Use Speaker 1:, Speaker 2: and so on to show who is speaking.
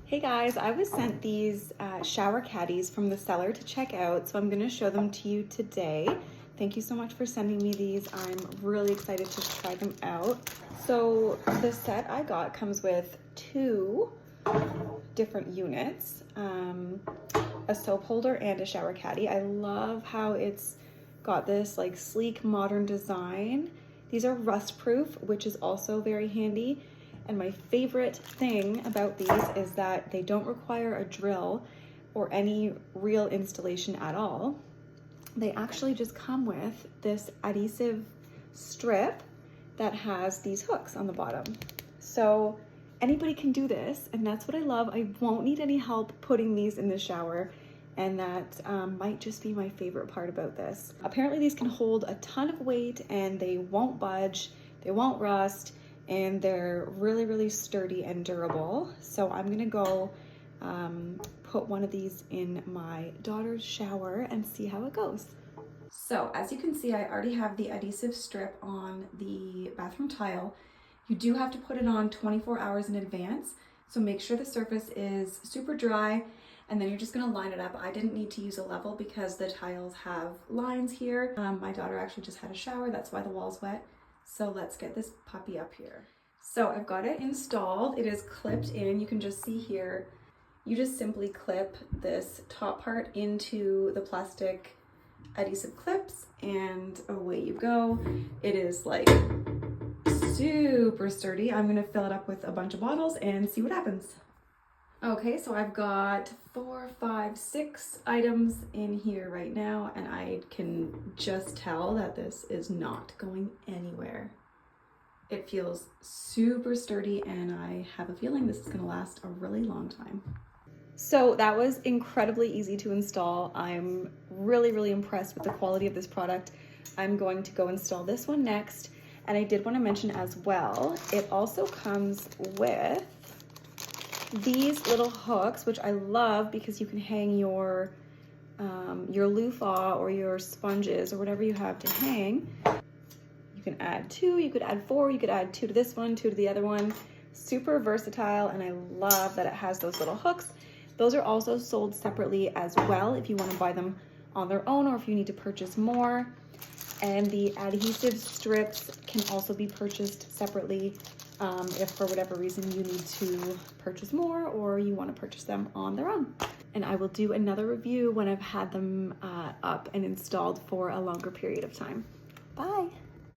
Speaker 1: Hey guys, I was sent these shower caddies from the seller to check out, so I'm going to show them to you today. Thank you so much for sending me these. I'm really excited to try them out. So the set I got comes with two different units, a soap holder and a shower caddy. I love how it's got this like sleek modern design. These are rust proof, which is also very handy. And my favorite thing about these is that they don't require a drill or any real installation at all. They actually just come with this adhesive strip that has these hooks on the bottom. So anybody can do this, and that's what I love. I won't need any help putting these in the shower, and that might just be my favorite part about this. Apparently these can hold a ton of weight and they won't budge, they won't rust, and they're really sturdy and durable. So I'm gonna go put one of these in my daughter's shower and see how it goes. So as you can see, I already have the adhesive strip on the bathroom tile. You do have to put it on 24 hours in advance, so make sure the surface is super dry, and then you're just gonna line it up. I didn't need to use a level because the tiles have lines here. My daughter actually just had a shower, that's why the wall's wet. So let's get this puppy up here. So I've got it installed. It is clipped in. You can just see here, you just simply clip this top part into the plastic adhesive clips and away you go. It is like super sturdy. I'm gonna fill it up with a bunch of bottles and see what happens. Okay, so I've got 4, 5, 6 items in here right now, and I can just tell that this is not going anywhere. It feels super sturdy, and I have a feeling this is gonna last a really long time. So that was incredibly easy to install. I'm really impressed with the quality of this product. I'm going to go install this one next, and I did want to mention as well, it also comes with these little hooks, which I love because you can hang your loofah or your sponges or whatever you have to hang. You can add 2, you could add 4, you could add 2 to this one, 2 to the other one. Super versatile, and I love that it has those little hooks. Those are also sold separately as well if you want to buy them on their own or if you need to purchase more. And the adhesive strips can also be purchased separately if for whatever reason you need to purchase more or you want to purchase them on their own. And I will do another review when I've had them up and installed for a longer period of time. Bye.